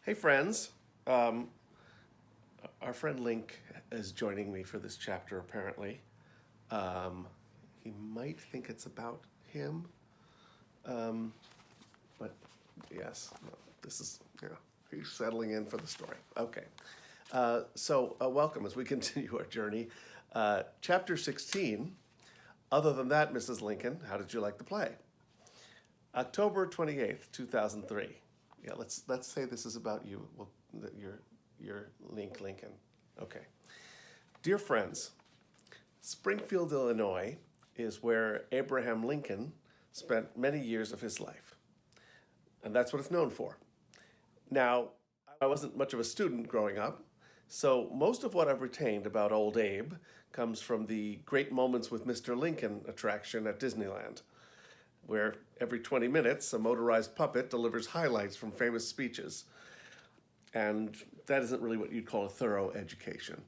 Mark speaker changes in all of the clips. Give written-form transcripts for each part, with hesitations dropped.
Speaker 1: Hey, friends. Um, our friend Link is joining me for this chapter, apparently. Um, he might think it's about him, um, but yes, no, this is, he's settling in for the story. Okay. Welcome as we continue our journey. Chapter 16. Other than that, Mrs. Lincoln, how did you like the play? October 28th, 2003. Yeah, let's say this is about you. Well, your Lincoln. Okay. Dear friends, Springfield, Illinois is where Abraham Lincoln spent many years of his life. And that's what it's known for. Now, I wasn't much of a student growing up, so most of what I've retained about old Abe comes from the Great Moments with Mr. Lincoln attraction at Disneyland, where every 20 minutes a motorized puppet delivers highlights from famous speeches. And that isn't really what you'd call a thorough education.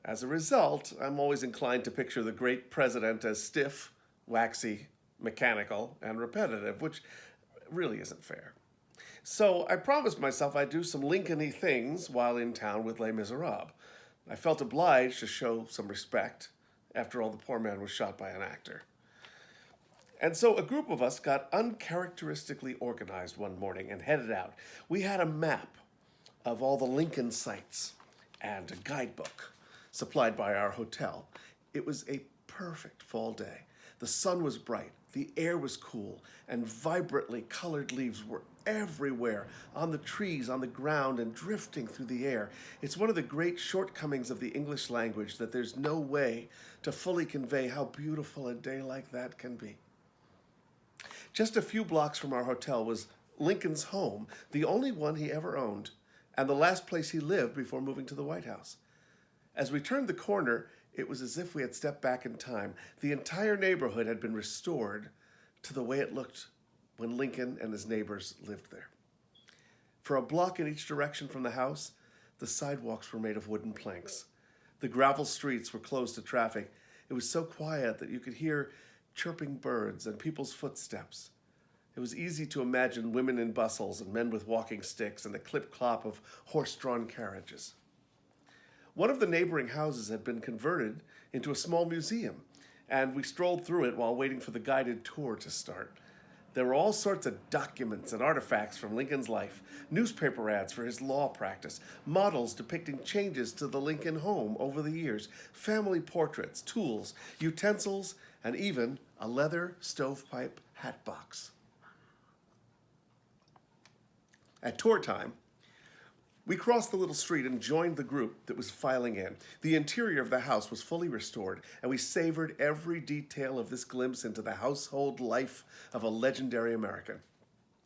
Speaker 1: As a result, I'm always inclined to picture the great president as stiff, waxy, mechanical, and repetitive, which really isn't fair. So I promised myself I'd do some Lincoln-y things while in town with Les Miserables. I felt obliged to show some respect. After all, the poor man was shot by an actor. And so a group of us got uncharacteristically organized one morning and headed out. We had a map of all the Lincoln sites and a guidebook supplied by our hotel. It was a perfect fall day. The sun was bright, the air was cool, and vibrantly colored leaves were everywhere, on the trees, on the ground, and drifting through the air. It's one of the great shortcomings of the English language that there's no way to fully convey how beautiful a day like that can be. Just a few blocks from our hotel was Lincoln's home, the only one he ever owned, and the last place he lived before moving to the White House. As we turned the corner, it was as if we had stepped back in time. The entire neighborhood had been restored to the way it looked when Lincoln and his neighbors lived there. For a block in each direction from the house, the sidewalks were made of wooden planks. The gravel streets were closed to traffic. It was so quiet that you could hear chirping birds and people's footsteps. It was easy to imagine women in bustles and men with walking sticks and the clip-clop of horse-drawn carriages. One of the neighboring houses had been converted into a small museum, and we strolled through it while waiting for the guided tour to start. There were all sorts of documents and artifacts from Lincoln's life, newspaper ads for his law practice, models depicting changes to the Lincoln home over the years, family portraits, tools, utensils, and even a leather stovepipe hat box. At tour time, we crossed the little street and joined the group that was filing in. The interior of the house was fully restored, and we savored every detail of this glimpse into the household life of a legendary American.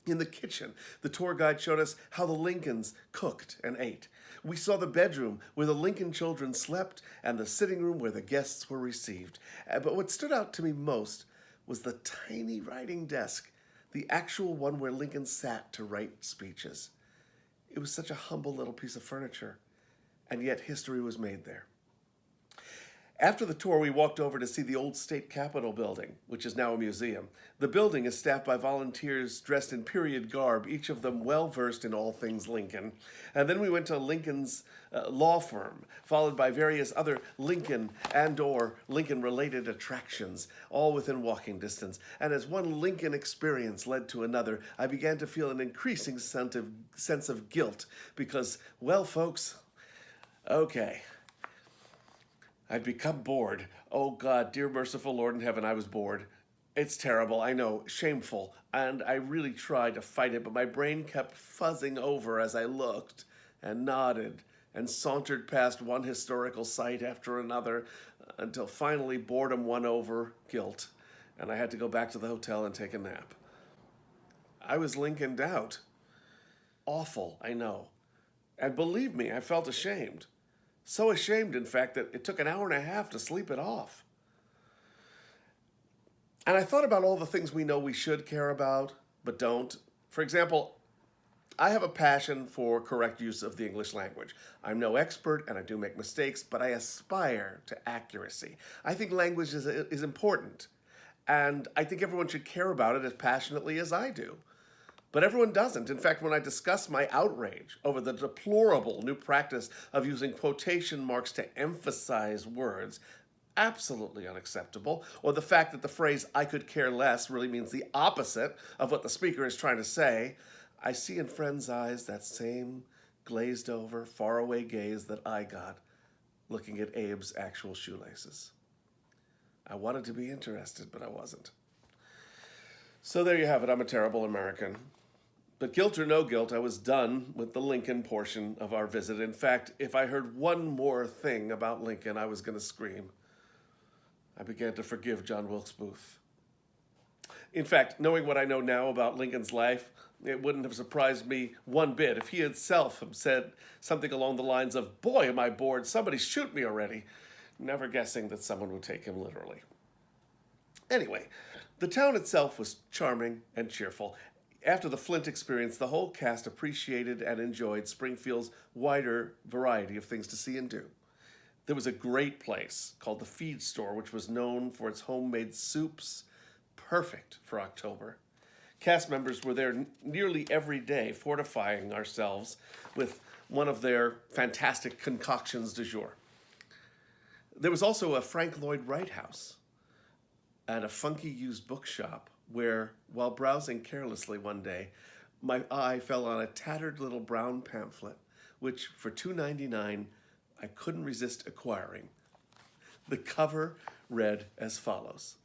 Speaker 1: In the kitchen, the tour guide showed us how the Lincolns cooked and ate. We saw the bedroom where the Lincoln children slept and the sitting room where the guests were received. But what stood out to me most was the tiny writing desk, the actual one where Lincoln sat to write speeches. It was such a humble little piece of furniture, and yet history was made there. After the tour, we walked over to see the old state capitol building, which is now a museum. The building is staffed by volunteers dressed in period garb, each of them well-versed in all things Lincoln. And then we went to Lincoln's law firm, followed by various other Lincoln and/or Lincoln-related attractions, all within walking distance. And as one Lincoln experience led to another, I began to feel an increasing sense of guilt because, well, folks, okay, I'd become bored. Oh God, dear merciful Lord in heaven, I was bored. It's terrible, I know, shameful, and I really tried to fight it, but my brain kept fuzzing over as I looked and nodded and sauntered past one historical site after another until finally boredom won over guilt, and I had to go back to the hotel and take a nap. I was Lincolned out. Awful, I know. And believe me, I felt ashamed. So ashamed, in fact, that it took an hour and a half to sleep it off. And I thought about all the things we know we should care about, but don't. For example, I have a passion for correct use of the English language. I'm no expert, and I do make mistakes, but I aspire to accuracy. I think language is important, and I think everyone should care about it as passionately as I do. But everyone doesn't. In fact, when I discuss my outrage over the deplorable new practice of using quotation marks to emphasize words, absolutely unacceptable, or the fact that the phrase "I could care less" really means the opposite of what the speaker is trying to say, I see in friends' eyes that same glazed over, faraway gaze that I got looking at Abe's actual shoelaces. I wanted to be interested, but I wasn't. So there you have it. I'm a terrible American. But guilt or no guilt, I was done with the Lincoln portion of our visit. In fact, if I heard one more thing about Lincoln, I was going to scream. I began to forgive John Wilkes Booth. In fact, knowing what I know now about Lincoln's life, it wouldn't have surprised me one bit if he himself had said something along the lines of, "Boy, am I bored, somebody shoot me already," never guessing that someone would take him literally. Anyway, the town itself was charming and cheerful. After the Flint experience, the whole cast appreciated and enjoyed Springfield's wider variety of things to see and do. There was a great place called the Feed Store, which was known for its homemade soups, perfect for October. Cast members were there nearly every day, fortifying ourselves with one of their fantastic concoctions du jour. There was also a Frank Lloyd Wright house and a funky used bookshop where, while browsing carelessly one day, my eye fell on a tattered little brown pamphlet, which for $2.99 I couldn't resist acquiring. The cover read as follows: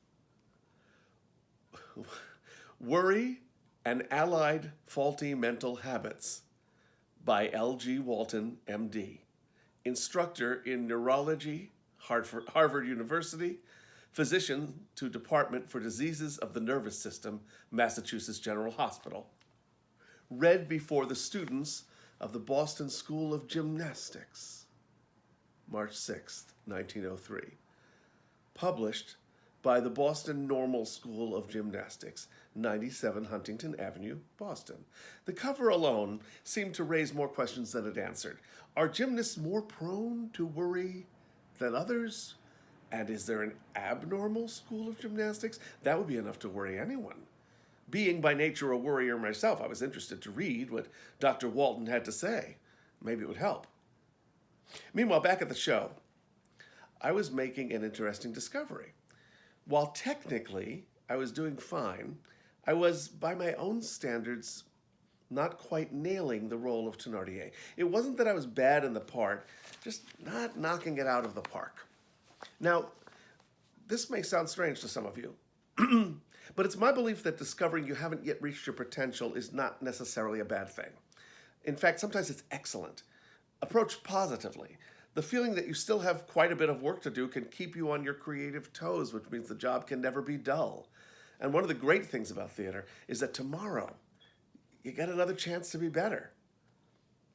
Speaker 1: Worry and Allied Faulty Mental Habits by L.G. Walton, M.D., instructor in neurology, Harvard University, physician to Department for Diseases of the Nervous System, Massachusetts General Hospital. Read before the students of the Boston School of Gymnastics, March 6th, 1903. Published by the Boston Normal School of Gymnastics, 97 Huntington Avenue, Boston. The cover alone seemed to raise more questions than it answered. Are gymnasts more prone to worry than others? And is there an abnormal school of gymnastics? That would be enough to worry anyone. Being by nature a worrier myself, I was interested to read what Dr. Walton had to say. Maybe it would help. Meanwhile, back at the show, I was making an interesting discovery. While technically I was doing fine, I was, by my own standards, not quite nailing the role of Thénardier. It wasn't that I was bad in the part, just not knocking it out of the park. Now, this may sound strange to some of you, but it's my belief that discovering you haven't yet reached your potential is not necessarily a bad thing. In fact, sometimes it's excellent. Approach positively. The feeling that you still have quite a bit of work to do can keep you on your creative toes, which means the job can never be dull. And one of the great things about theater is that tomorrow you get another chance to be better.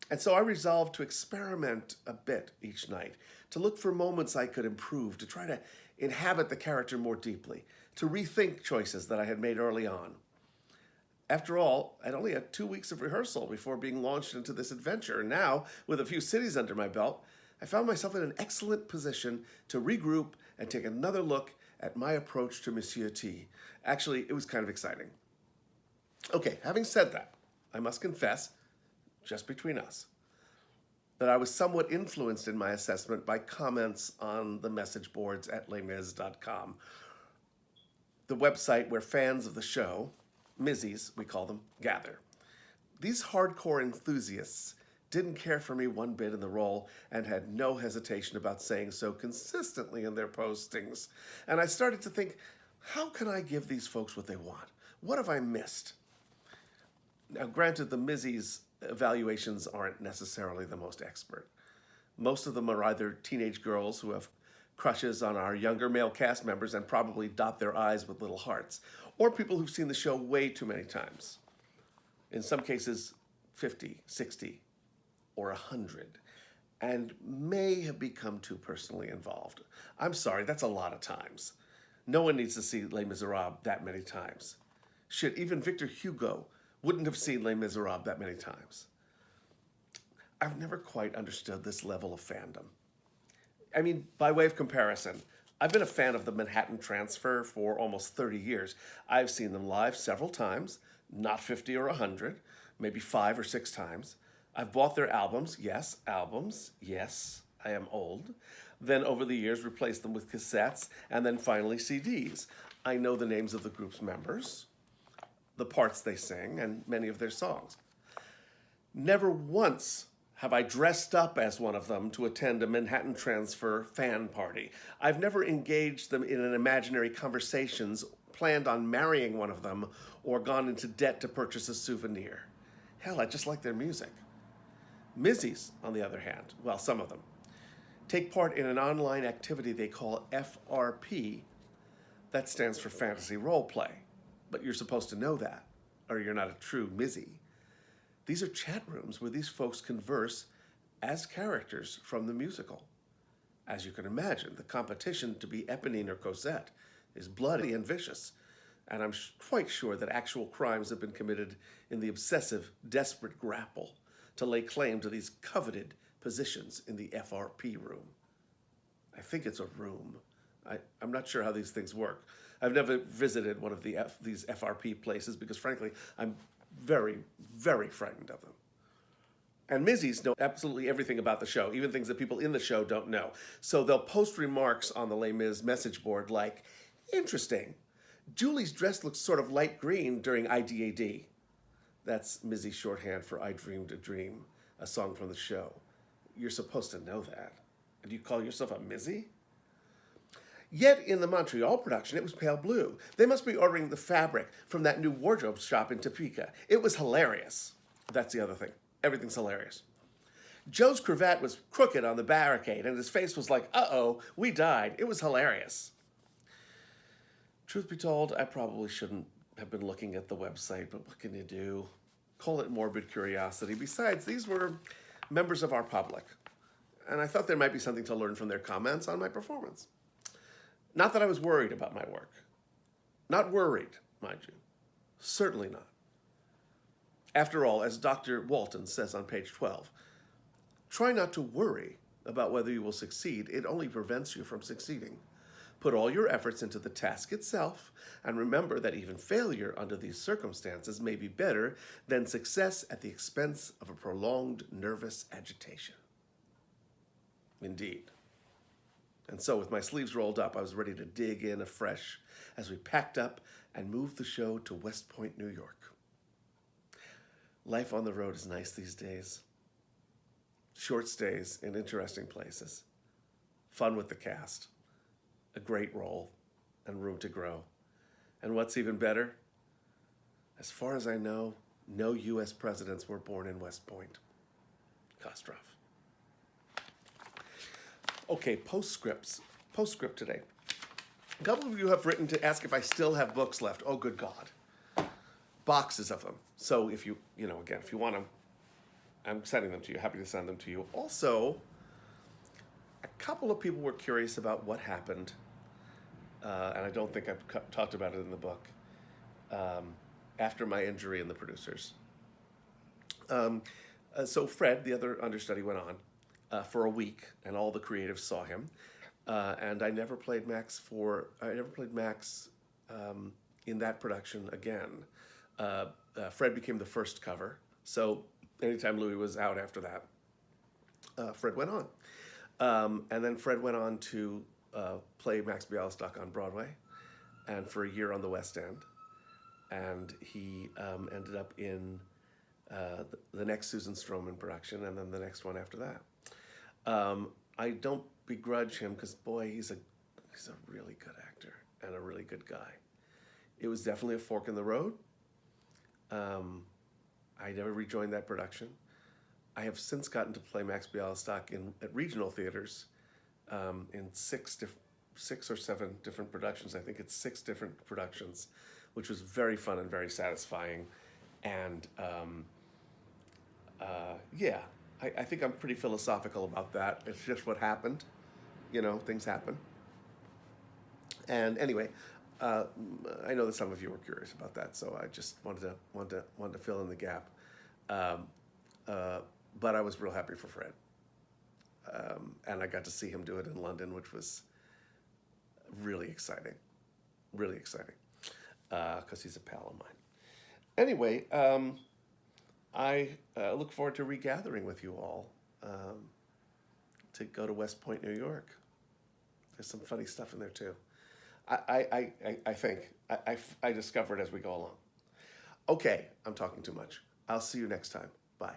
Speaker 1: And so I resolved to experiment a bit each night, to look for moments I could improve, to try to inhabit the character more deeply, to rethink choices that I had made early on. After all, I'd only had 2 weeks of rehearsal before being launched into this adventure, and now, with a few cities under my belt, I found myself in an excellent position to regroup and take another look at my approach to Monsieur T. Actually, it was kind of exciting. Okay, having said that, I must confess, just between us, that I was somewhat influenced in my assessment by comments on the message boards at lesmis.com, the website where fans of the show, Mizzies, we call them, gather. These hardcore enthusiasts didn't care for me one bit in the role and had no hesitation about saying so consistently in their postings. And I started to think, how can I give these folks what they want? What have I missed? Now, granted, the Mizzies evaluations aren't necessarily the most expert. Most of them are either teenage girls who have crushes on our younger male cast members and probably dot their I's with little hearts, or people who've seen the show way too many times. In some cases, 50, 60, or 100, and may have become too personally involved. I'm sorry, that's a lot of times. No one needs to see Les Miserables that many times. Shit, even Victor Hugo wouldn't have seen Les Miserables that many times. I've never quite understood this level of fandom. I mean, by way of comparison, I've been a fan of the Manhattan Transfer for almost 30 years. I've seen them live several times, not 50 or 100, maybe 5 or 6 times. I've bought their albums, yes, I am old. Then over the years replaced them with cassettes, and then finally CDs. I know the names of the group's members, the parts they sing, and many of their songs. Never once have I dressed up as one of them to attend a Manhattan Transfer fan party. I've never engaged them in an imaginary conversations, planned on marrying one of them, or gone into debt to purchase a souvenir. Hell, I just like their music. Mizzies, on the other hand, well, some of them, take part in an online activity they call FRP. That stands for Fantasy Role Play. But you're supposed to know that, or you're not a true Mizzy. These are chat rooms where these folks converse as characters from the musical. As you can imagine, the competition to be Eponine or Cosette is bloody and vicious, and I'm quite sure that actual crimes have been committed in the obsessive, desperate grapple to lay claim to these coveted positions in the FRP room. I think it's a room. I'm not sure how these things work. I've never visited one of these FRP places because, frankly, I'm very, very frightened of them. And Mizzies know absolutely everything about the show, even things that people in the show don't know. So they'll post remarks on the Les Mis message board like, interesting, Julie's dress looks sort of light green during IDAD. That's Mizzy shorthand for I Dreamed a Dream, a song from the show. You're supposed to know that. And you call yourself a Mizzy? Yet in the Montreal production, it was pale blue. They must be ordering the fabric from that new wardrobe shop in Topeka. It was hilarious. That's the other thing. Everything's hilarious. Joe's cravat was crooked on the barricade, and his face was like, uh-oh, we died. It was hilarious. Truth be told, I probably shouldn't have been looking at the website, but what can you do? Call it morbid curiosity. Besides, these were members of our public, and I thought there might be something to learn from their comments on my performance. Not that I was worried about my work. Not worried, mind you. Certainly not. After all, as Dr. Walton says on page 12, try not to worry about whether you will succeed. It only prevents you from succeeding. Put all your efforts into the task itself, and remember that even failure under these circumstances may be better than success at the expense of a prolonged nervous agitation. Indeed. And so, with my sleeves rolled up, I was ready to dig in afresh as we packed up and moved the show to West Point, New York. Life on the road is nice these days. Short stays in interesting places. Fun with the cast. A great role and room to grow. And what's even better? As far as I know, no U.S. presidents were born in West Point. Kostroff. Okay, postscript today. A couple of you have written to ask if I still have books left. Oh, good God. Boxes of them. So if you again, if you want them, I'm sending them to you. Happy to send them to you. Also, a couple of people were curious about what happened, and I don't think I've talked about it in the book, after my injury in the producers. So Fred, the other understudy, went on for a week, and all the creatives saw him. And I never played Max in that production again. Fred became the first cover, so anytime Louis was out after that, Fred went on. And then Fred went on to play Max Bialystock on Broadway, and for a year on the West End. And he ended up in the next Susan Stroman production, and then the next one after that. I don't begrudge him, because boy, he's a really good actor and a really good guy. It was definitely a fork in the road. I never rejoined that production. I have since gotten to play Max Bialystock at regional theaters in six or seven different productions. I think it's 6 different productions, which was very fun and very satisfying. And yeah, I think I'm pretty philosophical about that. It's just what happened. Things happen. And anyway, I know that some of you were curious about that, so I just wanted to fill in the gap. But I was real happy for Fred, and I got to see him do it in London, which was really exciting, because he's a pal of Anyway, I look forward to regathering with you all to go to West Point, New York. There's some funny stuff in there too. I think I discover it as we go along. Okay, I'm talking too much. I'll see you next time. Bye.